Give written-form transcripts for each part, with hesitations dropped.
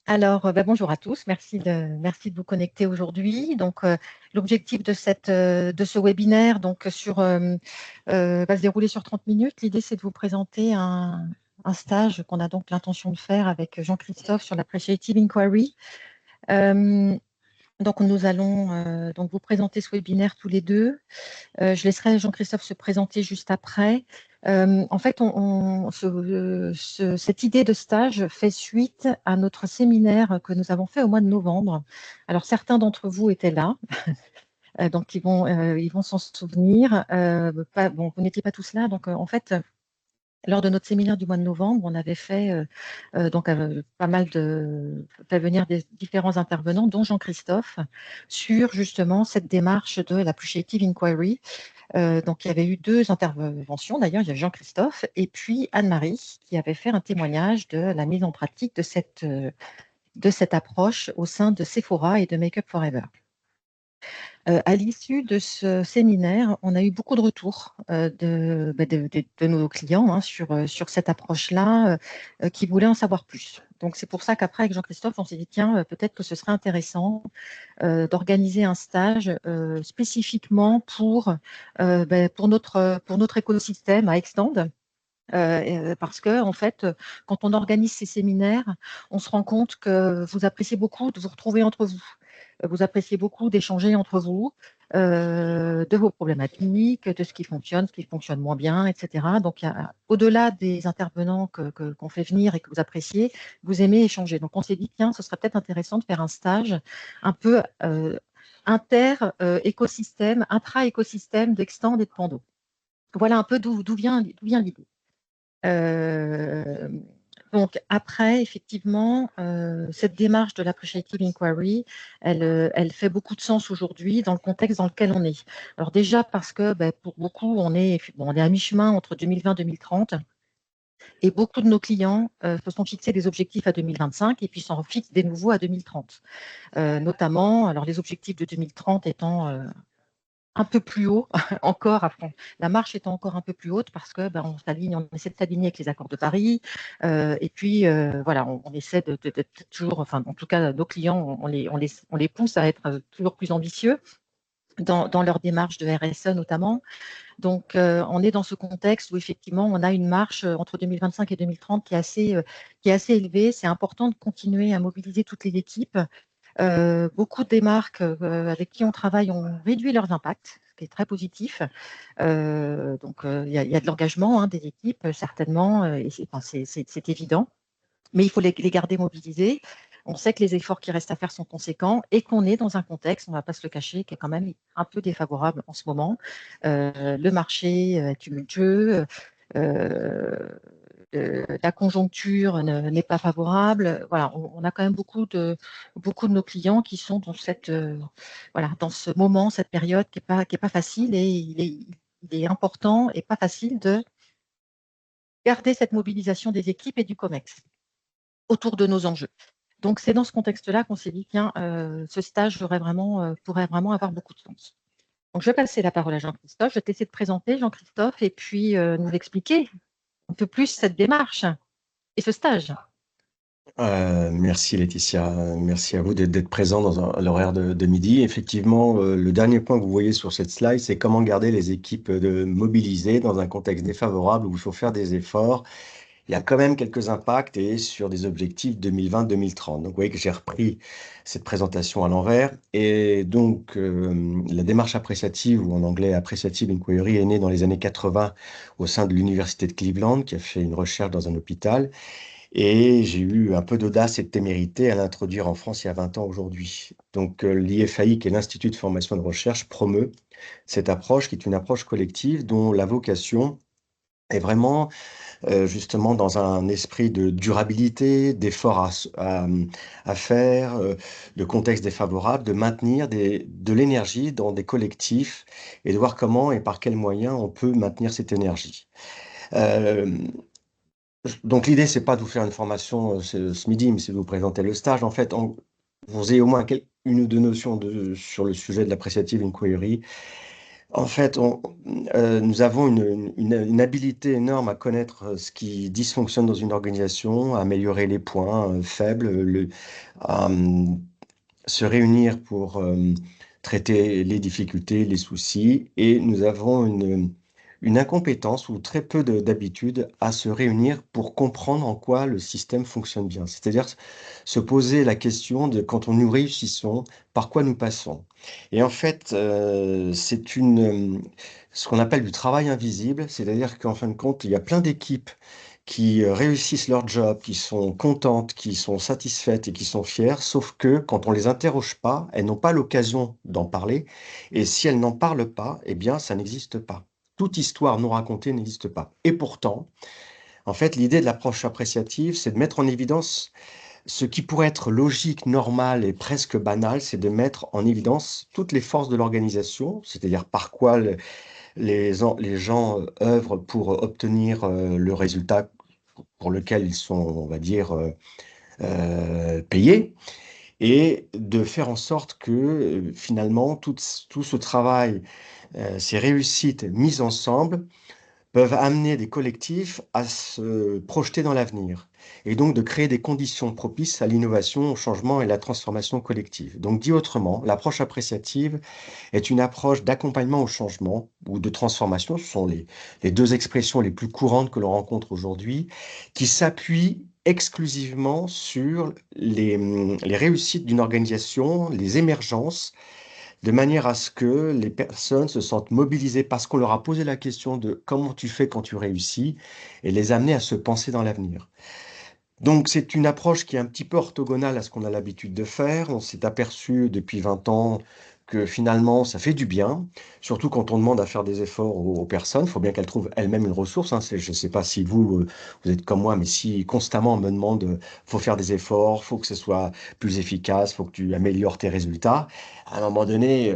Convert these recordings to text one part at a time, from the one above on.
Bonjour à tous. Merci de vous connecter aujourd'hui. L'objectif de ce webinaire va se dérouler sur 30 minutes. L'idée, c'est de vous présenter un stage qu'on a donc l'intention de faire avec Jean-Christophe sur l'Appreciative Inquiry. Nous allons vous présenter ce webinaire tous les deux. Je laisserai Jean-Christophe se présenter juste après. En fait, cette idée de stage fait suite à notre séminaire que nous avons fait au mois de novembre. Alors, certains d'entre vous étaient là, donc ils vont s'en souvenir. Bon, vous n'étiez pas tous là, en fait, lors de notre séminaire du mois de novembre, on avait pas mal fait venir des différents intervenants, dont Jean-Christophe, sur justement cette démarche de l'Appreciative Inquiry. Il y avait eu deux interventions, d'ailleurs, il y a Jean-Christophe et puis Anne-Marie qui avait fait un témoignage de la mise en pratique de cette approche au sein de Sephora et de Make Up Forever. À l'issue de ce séminaire, on a eu beaucoup de retours de nos clients sur cette approche-là, qui voulaient en savoir plus. Donc, c'est pour ça qu'après, avec Jean-Christophe, on s'est dit, tiens, peut-être que ce serait intéressant d'organiser un stage spécifiquement pour notre écosystème à Extend. Parce que, en fait, quand on organise ces séminaires, on se rend compte que vous appréciez beaucoup de vous retrouver entre vous. Vous appréciez beaucoup d'échanger entre vous, de vos problématiques, de ce qui fonctionne moins bien, etc. Donc, au-delà des intervenants qu'on fait venir et que vous appréciez, vous aimez échanger. Donc, on s'est dit, tiens, ce serait peut-être intéressant de faire un stage un peu intra-écosystème d'Extend et de Pando. Voilà un peu d'où vient l'idée. Euh, Après, effectivement, cette démarche de l'Appreciative Inquiry, elle fait beaucoup de sens aujourd'hui dans le contexte dans lequel on est. Alors déjà parce que pour beaucoup, on est à mi-chemin entre 2020 et 2030 et beaucoup de nos clients se sont fixés des objectifs à 2025 et puis s'en fixent des nouveaux à 2030. Notamment, alors les objectifs de 2030 étant un peu plus haut encore à fond. La marche étant encore un peu plus haute parce que on essaie de s'aligner avec les accords de Paris. Et puis voilà, on essaie d'être toujours, enfin en tout cas nos clients, on les pousse à être toujours plus ambitieux dans leur démarche de RSE notamment. Donc on est dans ce contexte où effectivement on a une marche entre 2025 et 2030 qui est assez élevée. C'est important de continuer à mobiliser toutes les équipes. Beaucoup des marques avec qui on travaille ont réduit leurs impacts, ce qui est très positif. Il y a de l'engagement des équipes, certainement, et c'est évident. Mais il faut les garder mobilisés. On sait que les efforts qui restent à faire sont conséquents et qu'on est dans un contexte, on ne va pas se le cacher, qui est quand même un peu défavorable en ce moment. Le marché est tumultueux. Euh, la conjoncture n'est pas favorable. Voilà, on a quand même beaucoup de nos clients qui sont dans ce moment, cette période qui est pas facile et il est important et pas facile de garder cette mobilisation des équipes et du COMEX autour de nos enjeux. Donc, c'est dans ce contexte-là qu'on s'est dit, tiens, ce stage pourrait vraiment avoir beaucoup de sens. Donc, je vais passer la parole à Jean-Christophe. Je vais te laisser te présenter, Jean-Christophe, et puis nous expliquer un peu plus cette démarche et ce stage. Merci Laetitia, merci à vous d'être présent à l'horaire de midi. Effectivement, le dernier point que vous voyez sur cette slide, c'est comment garder les équipes mobilisées dans un contexte défavorable où il faut faire des efforts. Il y a quand même quelques impacts et sur des objectifs 2020-2030. Donc, vous voyez que j'ai repris cette présentation à l'envers. Et donc, la démarche appréciative, ou en anglais Appreciative Inquiry, est née dans les années 80 au sein de l'Université de Cleveland, qui a fait une recherche dans un hôpital. Et j'ai eu un peu d'audace et de témérité à l'introduire en France il y a 20 ans aujourd'hui. Donc, l'IFAI, qui est l'Institut de formation et de recherche, promeut cette approche, qui est une approche collective dont la vocation est vraiment justement dans un esprit de durabilité, d'efforts à faire, de contexte défavorable, de maintenir de l'énergie dans des collectifs et de voir comment et par quels moyens on peut maintenir cette énergie. Donc l'idée, c'est pas de vous faire une formation ce midi, mais c'est de vous présenter le stage. En fait, vous ayez au moins une ou deux notions sur le sujet de l'Appreciative Inquiry. En fait, nous avons une habileté énorme à connaître ce qui dysfonctionne dans une organisation, à améliorer les points faibles, à se réunir pour traiter les difficultés, les soucis, et nous avons une incompétence ou très peu d'habitude à se réunir pour comprendre en quoi le système fonctionne bien. C'est-à-dire se poser la question de quand nous réussissons, par quoi nous passons. Et en fait, ce qu'on appelle du travail invisible, c'est-à-dire qu'en fin de compte, il y a plein d'équipes qui réussissent leur job, qui sont contentes, qui sont satisfaites et qui sont fières, sauf que quand on les interroge pas, elles n'ont pas l'occasion d'en parler. Et si elles n'en parlent pas, eh bien, ça n'existe pas. Toute histoire non racontée n'existe pas. Et pourtant, en fait, l'idée de l'approche appréciative, c'est de mettre en évidence ce qui pourrait être logique, normal et presque banal, c'est de mettre en évidence toutes les forces de l'organisation, c'est-à-dire par quoi les gens œuvrent pour obtenir le résultat pour lequel ils sont, on va dire, payés, et de faire en sorte que finalement tout ce travail, ces réussites mises ensemble, peuvent amener des collectifs à se projeter dans l'avenir et donc de créer des conditions propices à l'innovation, au changement et à la transformation collective. Donc dit autrement, l'approche appréciative est une approche d'accompagnement au changement ou de transformation. Ce sont les deux expressions les plus courantes que l'on rencontre aujourd'hui, qui s'appuient exclusivement sur les réussites d'une organisation, les émergences, de manière à ce que les personnes se sentent mobilisées parce qu'on leur a posé la question de comment tu fais quand tu réussis et les amener à se penser dans l'avenir. Donc, c'est une approche qui est un petit peu orthogonale à ce qu'on a l'habitude de faire. On s'est aperçu depuis 20 ans que finalement, ça fait du bien, surtout quand on demande à faire des efforts aux personnes. Il faut bien qu'elles trouvent elles-mêmes une ressource, hein. Je ne sais pas si vous êtes comme moi, mais si constamment on me demande, faut faire des efforts, faut que ce soit plus efficace, faut que tu améliores tes résultats, à un moment donné,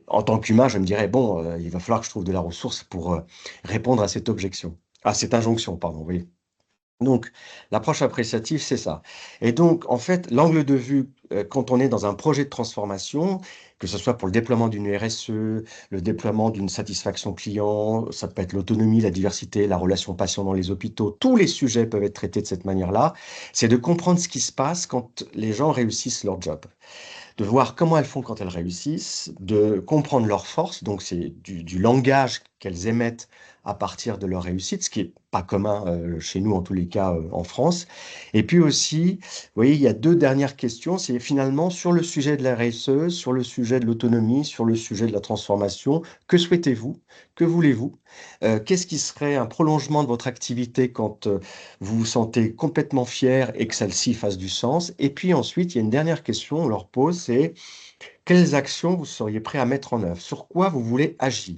en tant qu'humain, je me dirais, bon, il va falloir que je trouve de la ressource pour répondre à cette objection, à cette injonction, pardon, oui. Donc, l'approche appréciative, c'est ça. Et donc, en fait, l'angle de vue, quand on est dans un projet de transformation, que ce soit pour le déploiement d'une RSE, le déploiement d'une satisfaction client, ça peut être l'autonomie, la diversité, la relation patient dans les hôpitaux, tous les sujets peuvent être traités de cette manière-là, c'est de comprendre ce qui se passe quand les gens réussissent leur job, de voir comment elles font quand elles réussissent, de comprendre leurs forces, donc c'est du langage qu'elles émettent à partir de leur réussite, ce qui est pas commun chez nous, en tous les cas en France. Et puis aussi, vous voyez, il y a deux dernières questions, c'est finalement sur le sujet de la RSE, sur le sujet de l'autonomie, sur le sujet de la transformation, que souhaitez-vous? Que voulez-vous? Qu'est-ce qui serait un prolongement de votre activité quand vous vous sentez complètement fier et que celle-ci fasse du sens? Et puis ensuite, il y a une dernière question, on leur pose, c'est quelles actions vous seriez prêt à mettre en œuvre? Sur quoi vous voulez agir?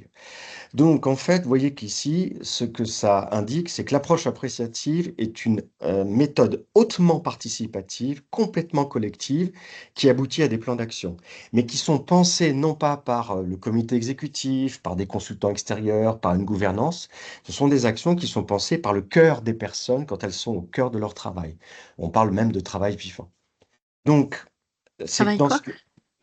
Donc, en fait, vous voyez qu'ici, ce que ça indique, c'est que l'approche appréciative est une méthode hautement participative, complètement collective, qui aboutit à des plans d'action, mais qui sont pensés non pas par le comité exécutif, par des consultants extérieurs, par une gouvernance. Ce sont des actions qui sont pensées par le cœur des personnes quand elles sont au cœur de leur travail. On parle même de travail vivant. Donc, c'est Travail dans quoi? ce,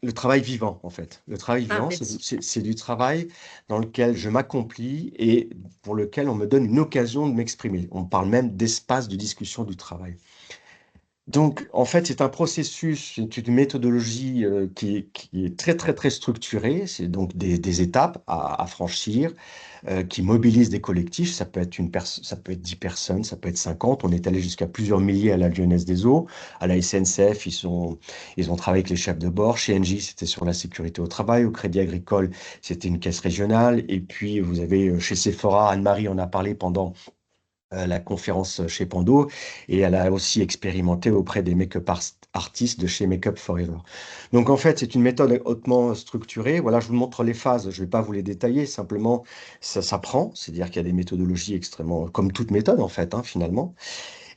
le travail vivant, en fait. Le travail Ah, vivant, merci. c'est du travail dans lequel je m'accomplis et pour lequel on me donne une occasion de m'exprimer. On parle même d'espace de discussion du travail. Donc, en fait, c'est un processus, c'est une méthodologie qui est très, très, très structurée. C'est donc des étapes à franchir qui mobilise des collectifs. Ça peut être 10 personnes, ça peut être 50. On est allé jusqu'à plusieurs milliers à la Lyonnaise des Eaux. À la SNCF, ils ont travaillé avec les chefs de bord. Chez Engie, c'était sur la sécurité au travail. Au Crédit Agricole, c'était une caisse régionale. Et puis, vous avez chez Sephora, Anne-Marie en a parlé pendant la conférence chez Pando et elle a aussi expérimenté auprès des make-up artistes de chez Make Up Forever. Donc en fait, c'est une méthode hautement structurée. Voilà, je vous montre les phases, je ne vais pas vous les détailler, simplement ça s'apprend, c'est-à-dire qu'il y a des méthodologies extrêmement, comme toute méthode en fait, hein, finalement.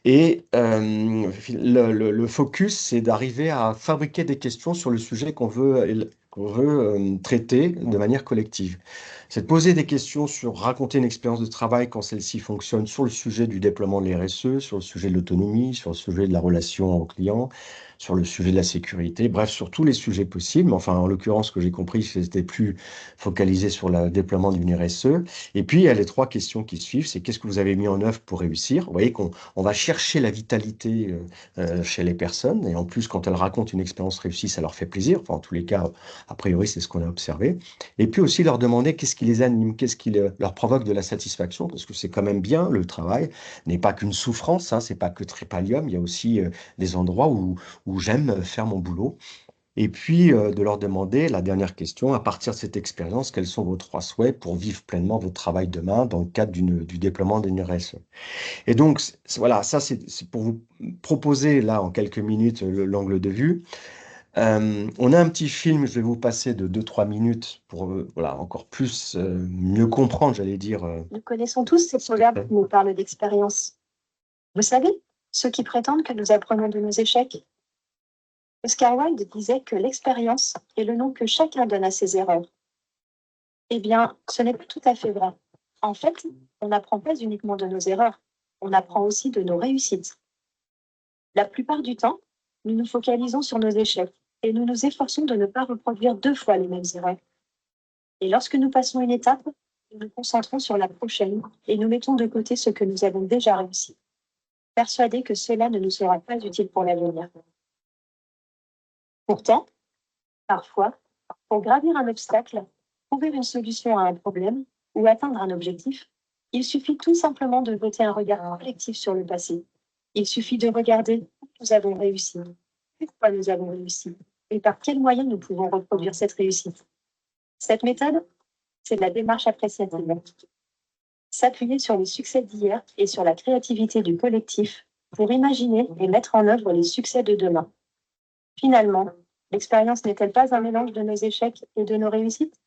Et le focus, c'est d'arriver à fabriquer des questions sur le sujet qu'on veut traiter de manière collective. C'est de poser des questions sur raconter une expérience de travail quand celle-ci fonctionne sur le sujet du déploiement de l'RSE, sur le sujet de l'autonomie, sur le sujet de la relation au client, sur le sujet de la sécurité, bref, sur tous les sujets possibles. Enfin, en l'occurrence, ce que j'ai compris, c'était plus focalisé sur le déploiement d'une RSE. Et puis, il y a les trois questions qui suivent, c'est qu'est-ce que vous avez mis en œuvre pour réussir? Vous voyez qu'on va chercher la vitalité chez les personnes, et en plus, quand elles racontent une expérience réussie, ça leur fait plaisir. Enfin, en tous les cas, a priori, c'est ce qu'on a observé. Et puis aussi leur demander qu'est-ce qui les anime, qu'est-ce qui leur provoque de la satisfaction, parce que c'est quand même bien, le travail n'est pas qu'une souffrance, hein, c'est pas que trépalium, il y a aussi des endroits où j'aime faire mon boulot. Et puis de leur demander la dernière question, à partir de cette expérience, quels sont vos trois souhaits pour vivre pleinement votre travail demain dans le cadre du déploiement d'une RSE. Et donc, voilà, ça c'est pour vous proposer là en quelques minutes l'angle de vue. On a un petit film, je vais vous passer de 2-3 minutes pour voilà, encore plus mieux comprendre, j'allais dire. Nous connaissons tous ces proverbes qui nous parlent d'expérience. Vous savez, ceux qui prétendent que nous apprenons de nos échecs. Oscar Wilde disait que l'expérience est le nom que chacun donne à ses erreurs. Eh bien, ce n'est pas tout à fait vrai. En fait, on n'apprend pas uniquement de nos erreurs, on apprend aussi de nos réussites. La plupart du temps, nous nous focalisons sur nos échecs et nous nous efforçons de ne pas reproduire 2 fois les mêmes erreurs. Et lorsque nous passons une étape, nous nous concentrons sur la prochaine et nous mettons de côté ce que nous avons déjà réussi, persuadés que cela ne nous sera pas utile pour l'avenir. Pourtant, parfois, pour gravir un obstacle, trouver une solution à un problème ou atteindre un objectif, il suffit tout simplement de jeter un regard collectif sur le passé. Il suffit de regarder où nous avons réussi, pourquoi nous avons réussi et par quels moyens nous pouvons reproduire cette réussite. Cette méthode, c'est la démarche appréciative. S'appuyer sur les succès d'hier et sur la créativité du collectif pour imaginer et mettre en œuvre les succès de demain. Finalement, l'expérience n'est-elle pas un mélange de nos échecs et de nos réussites?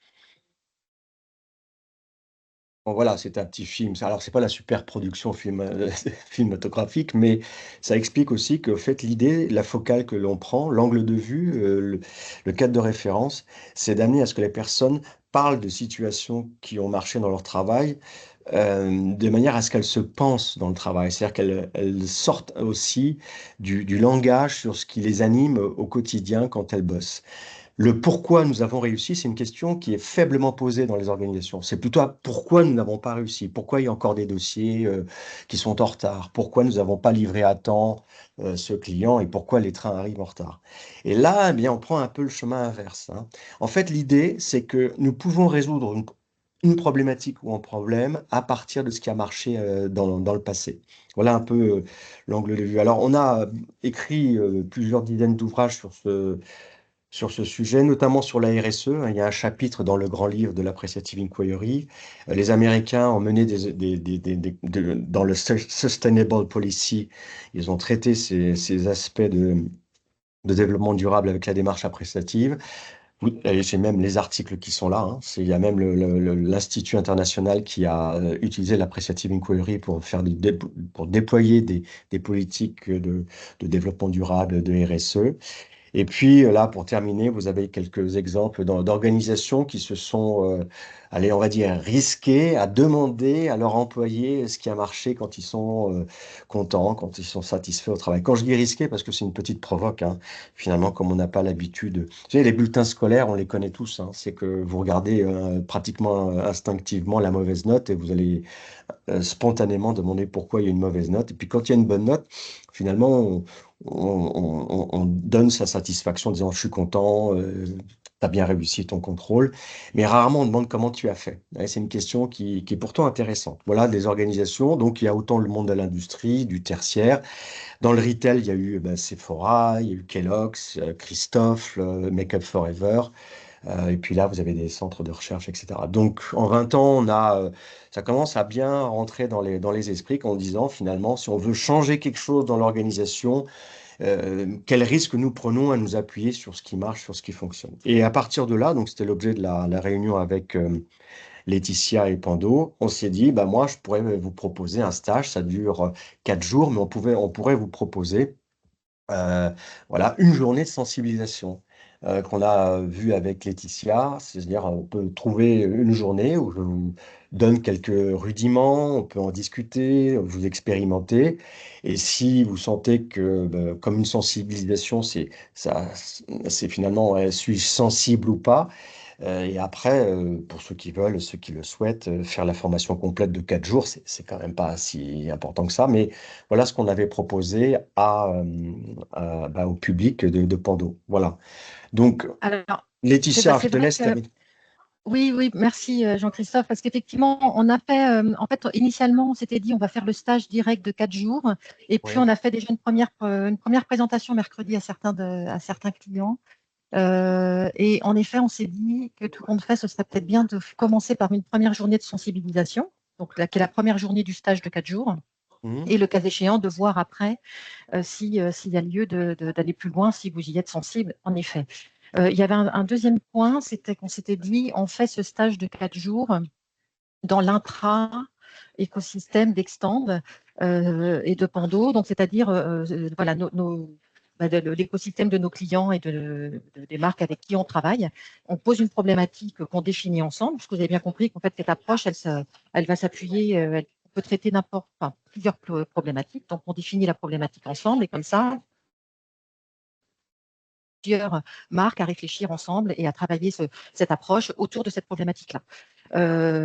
Bon, voilà, c'est un petit film. Alors, c'est pas la super production cinématographique, mais ça explique aussi que, en fait, l'idée, la focale que l'on prend, l'angle de vue, le cadre de référence, c'est d'amener à ce que les personnes parlent de situations qui ont marché dans leur travail, de manière à ce qu'elles se pensent dans le travail. C'est-à-dire qu'elles sortent aussi du langage sur ce qui les anime au quotidien quand elles bossent. Le pourquoi nous avons réussi, c'est une question qui est faiblement posée dans les organisations. C'est plutôt pourquoi nous n'avons pas réussi, pourquoi il y a encore des dossiers qui sont en retard, pourquoi nous n'avons pas livré à temps ce client et pourquoi les trains arrivent en retard. Et là, eh bien, on prend un peu le chemin inverse, hein. En fait, l'idée, c'est que nous pouvons résoudre une problématique ou un problème à partir de ce qui a marché dans le passé. Voilà un peu l'angle de vue. Alors, on a écrit plusieurs dizaines d'ouvrages sur ce sujet, notamment sur la RSE. Il y a un chapitre dans le grand livre de l'Appreciative Inquiry. Les Américains ont mené dans le Sustainable Policy, ils ont traité ces aspects de développement durable avec la démarche appréciative. Oui, et j'ai même les articles qui sont là, hein. Il y a même l'Institut international qui a utilisé l'Appreciative Inquiry pour pour déployer des politiques de développement durable, de RSE. Et puis là, pour terminer, vous avez quelques exemples d'organisations qui se sont, allez, on va dire, risquées à demander à leurs employés ce qui a marché quand ils sont contents, quand ils sont satisfaits au travail. Quand je dis risqué, parce que c'est une petite provoque, hein, finalement, comme on n'a pas l'habitude. Vous savez, les bulletins scolaires, on les connaît tous, hein, c'est que vous regardez pratiquement instinctivement la mauvaise note et vous allez spontanément demander pourquoi il y a une mauvaise note. Et puis quand il y a une bonne note, finalement, on donne sa satisfaction en disant je suis content, tu as bien réussi ton contrôle. Mais rarement on demande comment tu as fait. Ouais, c'est une question qui est pourtant intéressante. Voilà, des organisations. Donc il y a autant le monde de l'industrie, du tertiaire. Dans le retail, il y a eu Sephora, il y a eu Kellogg's, Christophe, Make Up Forever. Et puis là, vous avez des centres de recherche, etc. Donc, en 20 ans, ça commence à bien rentrer dans les esprits en disant, finalement, si on veut changer quelque chose dans l'organisation, quel risque nous prenons à nous appuyer sur ce qui marche, sur ce qui fonctionne. Et à partir de là, donc c'était l'objet de la réunion avec Laetitia et Pando, on s'est dit, bah, moi, je pourrais vous proposer un stage, ça dure 4 jours, mais on pourrait vous proposer voilà, une journée de sensibilisation. qu'on a vu avec Laetitia. C'est-à-dire, on peut trouver une journée où je vous donne quelques rudiments, on peut en discuter, vous expérimenter. Et si vous sentez que, comme une sensibilisation, c'est finalement, suis-je sensible ou pas? Et après, pour ceux qui veulent, ceux qui le souhaitent, faire la formation complète de 4 jours, c'est quand même pas si important que ça. Mais voilà ce qu'on avait proposé au public de Pando. Voilà. Donc, Alors, Laetitia, je c'est te vrai laisse que terminer. oui, oui, merci Jean-Christophe, parce qu'effectivement, on a fait, en fait, initialement, on s'était dit on va faire le stage direct de 4 jours, et puis Oui. on a fait déjà une première présentation mercredi à certains clients. Et en effet, on s'est dit que tout compte fait, ce serait peut-être bien de commencer par une première journée de sensibilisation, donc qui est la première journée du stage de 4 jours, Mhm. et le cas échéant, de voir après s'il y a lieu d'aller plus loin, si vous y êtes sensible, en effet. Il y avait un deuxième point, c'était qu'on s'était dit, on fait ce stage de 4 jours dans l'intra-écosystème d'Extend et de Pando, donc c'est-à-dire voilà, l'écosystème de nos clients et des marques avec qui on travaille. On pose une problématique qu'on définit ensemble, parce que vous avez bien compris qu'en fait, cette approche, elle va s'appuyer, elle peut traiter plusieurs problématiques. Donc, on définit la problématique ensemble et comme ça, plusieurs marques à réfléchir ensemble et à travailler cette approche autour de cette problématique-là.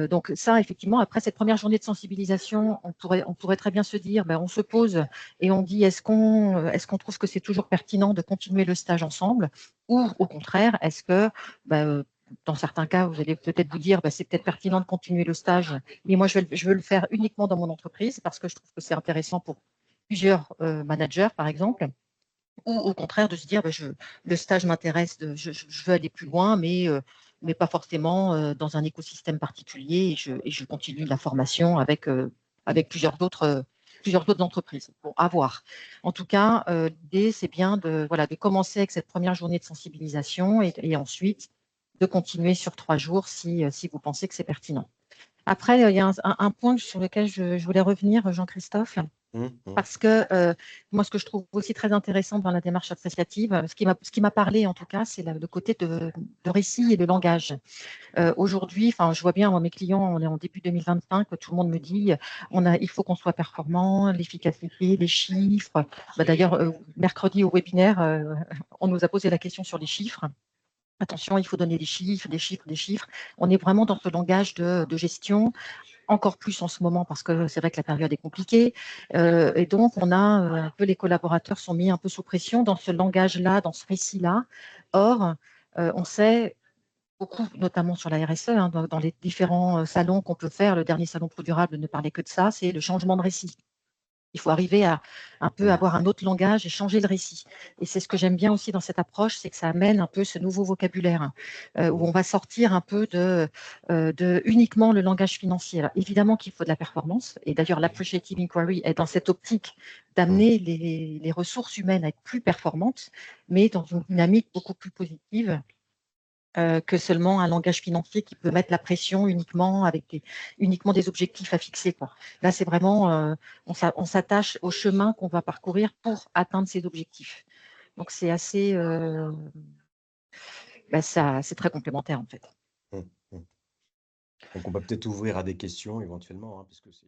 Donc ça, effectivement, après cette première journée de sensibilisation, on pourrait très bien se dire, on se pose et on dit, est-ce qu'on trouve que c'est toujours pertinent de continuer le stage ensemble, ou au contraire, est-ce que dans certains cas, vous allez peut-être vous dire, c'est peut-être pertinent de continuer le stage, mais moi, je veux le faire uniquement dans mon entreprise parce que je trouve que c'est intéressant pour plusieurs managers, par exemple. Ou au contraire de se dire, le stage m'intéresse, je veux aller plus loin, mais pas forcément dans un écosystème particulier, et je continue la formation avec plusieurs autres entreprises. Bon, à voir. En tout cas, l'idée, c'est bien de commencer avec cette première journée de sensibilisation et ensuite de continuer sur 3 jours si vous pensez que c'est pertinent. Après, il y a un point sur lequel je voulais revenir, Jean-Christophe. Mhm. Parce que moi, ce que je trouve aussi très intéressant dans la démarche associative, ce qui m'a parlé en tout cas, c'est le côté de récit et de langage. Aujourd'hui, je vois bien, moi, mes clients, on est en début 2025, tout le monde me dit, il faut qu'on soit performant, l'efficacité, les chiffres. D'ailleurs, mercredi au webinaire, on nous a posé la question sur les chiffres. Attention, il faut donner des chiffres, des chiffres, des chiffres. On est vraiment dans ce langage de gestion, encore plus en ce moment parce que c'est vrai que la période est compliquée. Et donc, on a un peu, les collaborateurs sont mis un peu sous pression dans ce langage-là, dans ce récit-là. Or, on sait beaucoup, notamment sur la RSE, dans les différents salons qu'on peut faire. Le dernier salon Pro Durable ne parlait que de ça, c'est le changement de récit. Il faut arriver à un peu avoir un autre langage et changer le récit. Et c'est ce que j'aime bien aussi dans cette approche, c'est que ça amène un peu ce nouveau vocabulaire où on va sortir un peu de uniquement le langage financier. Alors, évidemment qu'il faut de la performance. Et d'ailleurs, l'Appreciative Inquiry est dans cette optique d'amener les ressources humaines à être plus performantes, mais dans une dynamique beaucoup plus positive que seulement un langage financier qui peut mettre la pression uniquement avec uniquement des objectifs à fixer, quoi. Là, c'est vraiment, on s'attache au chemin qu'on va parcourir pour atteindre ces objectifs. Donc, c'est assez, c'est très complémentaire en fait. Mhm. Donc, on peut peut-être ouvrir à des questions éventuellement, hein, parce que c'est...